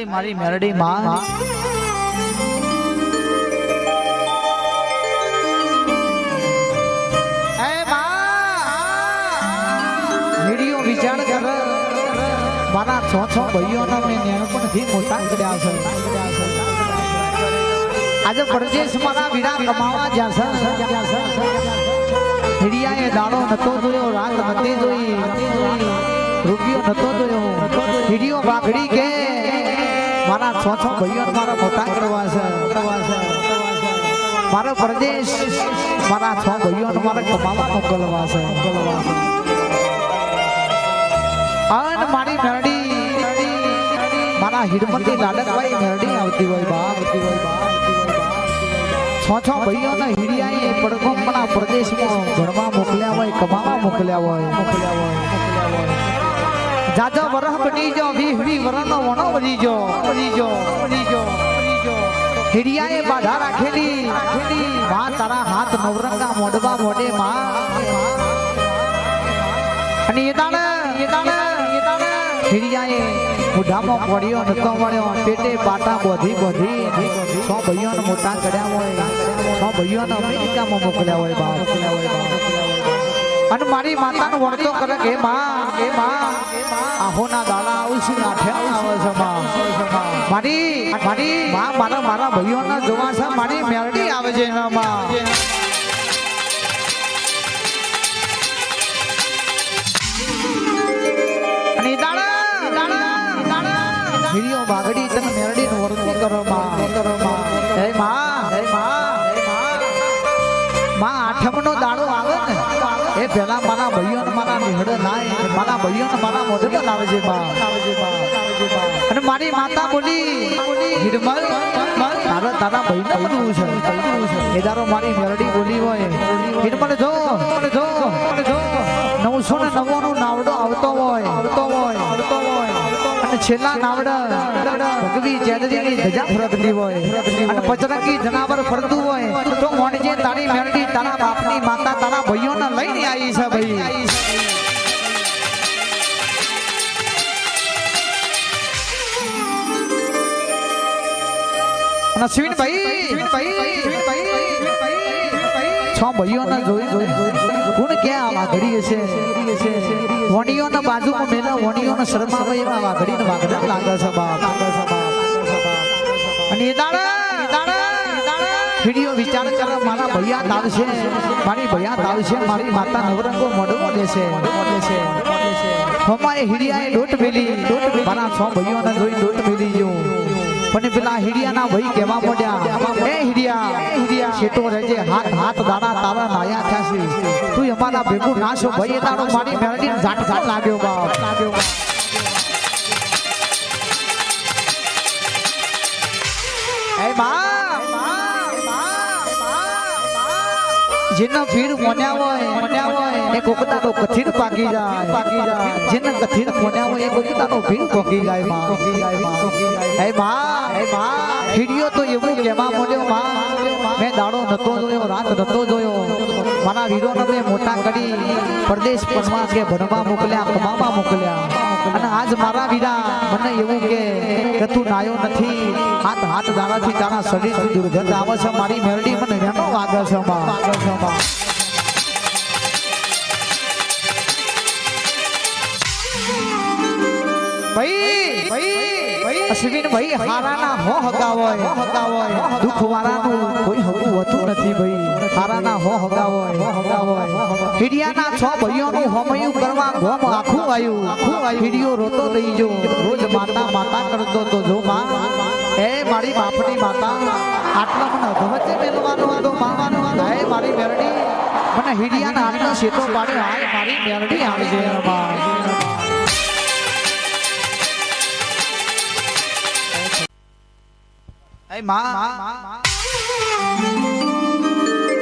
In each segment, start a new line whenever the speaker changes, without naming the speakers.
મારી મેરડી માં વિડિયો વિચાર કર મારા છ ભાઈઓનો મેં નાનપણથી મોટા કર્યા છે આજે પરદેશ મારા વીરા કમાવા જ્યાં છે હિડિયાએ દાડો નતો જોયો રાત નથી જોઈ રૂપિયો નતો જોયો હિડિયો વાઘડી કે મારા છ ભાઈઓ મારા મોટા કરવા છે મારો પરદેશ મારા છ ભાઈઓ મારા કમાવા મોકલવા છે અને મારી મેરડી મારા હિરમતી લાડકભાઈ મેરડી આવતી હોય બા છ ભાઈઓના હિરિયાએ પડગોમના પ્રદેશમાં ભણવા મોકલ્યા હોય કમાવા મોકલ્યા હોય જાજો વરહ બની જો 20 વરહનો વણો વળી જો હિરિયાએ બાધા રાખેલી માં તારા હાથ નવરંગા મોઢવા મોઢે માં અને એ દાડા હિરિયાએ મોઢામાં પડ્યો નતો મળ્યો પેટે પાટા બોધી સો ભાઈઓને મોટા કર્યા હોય સો ભાઈઓને અમેરિકામાં મોકલ્યા હોય બાપ અને મારી માતાનો વળતો કરે કે માં આહોના દાડા આવશે આઠે આવે છે મારી મારા ભાઈઓના જોવા છે મારી મેરડી આવે છે એનામાં હિરિયો બાગડી તને મેરડી નું વર્ણન કરો હે માં આઠમ નો દાડો આવે ને એ પેલા મારા ભાઈઓ ને મારા નિહડ નાય મારા ભાઈઓ ને મારા મોઢે પર આવે છે અને મારી માતા બોલી હિરમલ તારા ભાઈ ને બનવું છે એ દારો મારી મેરડી બોલી હોય હિરમલ જો 999 નાવડો આવતો હોય અને છેલ્લા નાવડા ભગવી જેદરીની ધજા ફરકતી હોય અને પચરંગી જનાવર ફરતું હોય તો મોણજે તારી મેરડી તારા બાપની માતા તારા ભાઈઓને લઈને આવી છે ભાઈ નસવીન ભાઈ છ ભાઈઓને જોઈ કોણ ક્યાં વાઘડી છે વણીઓના બાજુમાં મેલા વણીઓના શરમાવે એમાં વાઘડીને વાઘડા લાગે છે બાપ અને એ દાડા વિડિયો વિચાર કર મારા ભૈયા આવશે મારી ભૈયા આવશે મારી માતા નવરંગો મોઢો દેશે હમાએ હિડિયાએ દોટ મેલી મારા છ ભાઈઓને જોઈ દોટ મેલી ગયો પણ પેલા હિડિયાના ભાઈ કહેવા મોડ્યા એ હિડિયા શેટો રહેજે હાથ દાડા તારા નાયા થયા છે તું અમારા ભેગું નાશો ભાઈ દાડો મારી મેરડી ઝાટ લાગ્યો બાપ એ જેનો ભીડ મોન્યા હોય એ કોકતાનો કથીર પાકી જાય જેનો કથીર મોન્યા હોય એ કોકતાનો ભીડ પોકી જાય માં હિડિયો તો એવું કહેવા મોડ્યો મેં દાડો નતો જોયો રાત નતો જોયો મારા વીરોને મેં મોટા કરી પરદેશ પરમાસ કે ભણવા મોકલ્યા કમાવા મોકલ્યા અને આજ મારા વીરા મને એવું કે તું નાયો નથી હાથ દાડાથી તારા શરીરથી દુર્ગંધ આવે છે મારી મેરડી મને રેનો વાગે છે અશ્વિન ભાઈ હારાના હો હગાવોય દુખ વાળાનું કોઈ હગું હોતું નથી ભાઈ હારાના હો હગાવોય હિડિયાના છ ભાઈઓનું હોમયું કરવા ગોમ આખું આવ્યું હિડિયો રોતો રહી જો રોજ માતા કરતો તો જો માં એ મારી બાપની માતા આટલા મને અધવચ્ચે મેલવાનો હતો માવાનો હે મારી મેરડી મને હિડિયાના હાથનો શેતો પાડ્યો હાય મારી મેરડી આવી છે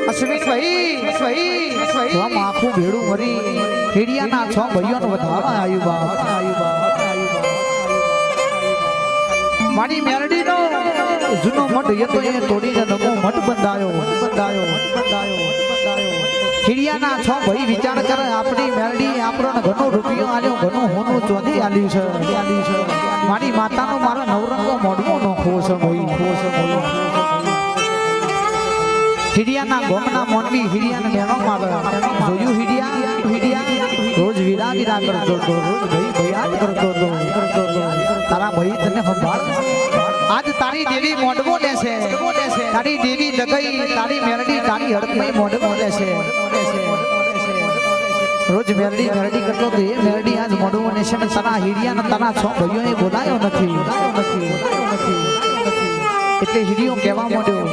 અશ્વિન ભાઈ આખું ભેડું મરી હિડિયાના છ ભાઈઓને વધારવા આવ્યું મારી મેરડીનો જૂનો મઠ હતો એ તોડીને નવો મઠ બંધાયો હિડિયાના છો ભાઈ વિચાર કરે આપણી મેરડી આપણને ઘણો રૂપિયો આલ્યો ઘણું હોનું ચોધી આલ્યું છે મારી માતાનો મારો નવરંગો મોઢવો નોખવો છે ભાઈ બોલો હિડિયાના ગોમના મોનવી હિડિયાને મેનો મારે જોયું હિડિયા રોજ વિરા કરતો તો રોજ ભાઈ ભયાદ કરતો તો તારા ભાઈ તને સંભાળ આજ તારી દેવી મોઢવો લેશે તારી દેવી દગઈ તારી મેરડી તારી હડકમઈ મોઢવો લેશે રોજ મેરડી કરતો તો એ મેરડી આજ મોઢવો લેશે ને તારા હિડિયાને તારા છો ભાઈઓએ બોલાયો નથી એટલે હિડિયો કહેવા માંડ્યો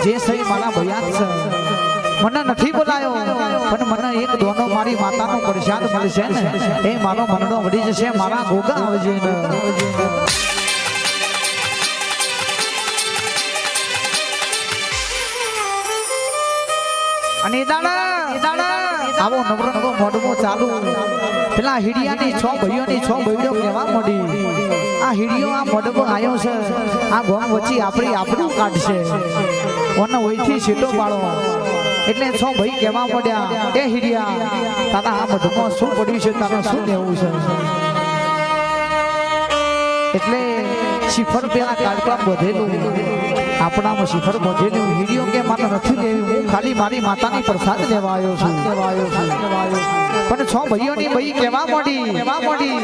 જે સહી મારા ભયાદ છે મને નથી બોલાયો પણ મને એક દોનો મારી માતાનો પ્રસાદ મળશે ને એ મારો મનનો વડી જશે મારા ગોગા આવજે ને અને દાડા આવો નવરંગો મોઢવો ચાલુ પેલા હિડિયાની છો ભાઈઓની છો ભાઈઓ કહેવા માંડી આ હિડિયો આ મોઢવો આવ્યો છે આ ગોમ વચ્ચે આપણું કાઢશે ઓને ઓઈથી સીટો પાડો એટલે છો ભાઈ કહેવા પડ્યા એ હિડિયા તારા આ મોઢમાં શું પડ્યું છે તારે શું લેવું છે એટલે શિખર પેલા કાઢવા બધેલું આપણામાં શિખર બધેલું હિડિયો કે મને નથી લેવું હું ખાલી મારી માતાની પ્રસાદ લેવા આવ્યો છું પણ છો ભાઈઓની ભાઈ કહેવા માંડી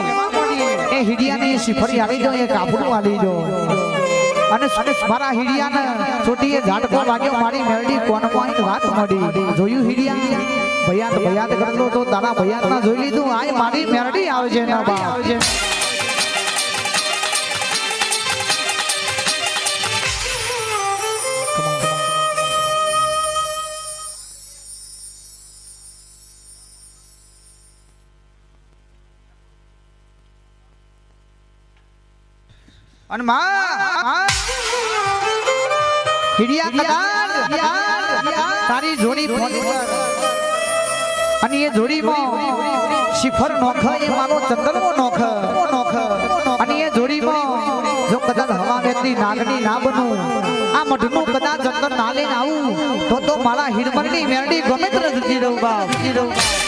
એ હિડિયાની શિખરી આવી જો એ કાપડું આલી જો અને મારા હિડિયાને ચોટીએ ઝાડકો વાગ્યો મારી મેરડી કોનમાં વાત મળી જોયું હિડિયા ભયાદ કરતો તો તારા ભયાદના જોઈ લીધું આ મારી મેરડી આવજે ના બા આવજે અને હિડિયા કદાચ તારી જોડી અને એ જોડીમાં શિખર નોખ એ મારો ચંદ્રમો નોખ અને એ જોડીમાં જો કદાચ હવા વેતી નાગની ના બનું આ મઢનું કદાચ ચંદ્ર ના લઈને આવું તો મારા હિરમણની મેરડી ગમે તરત જતી રહું બાપ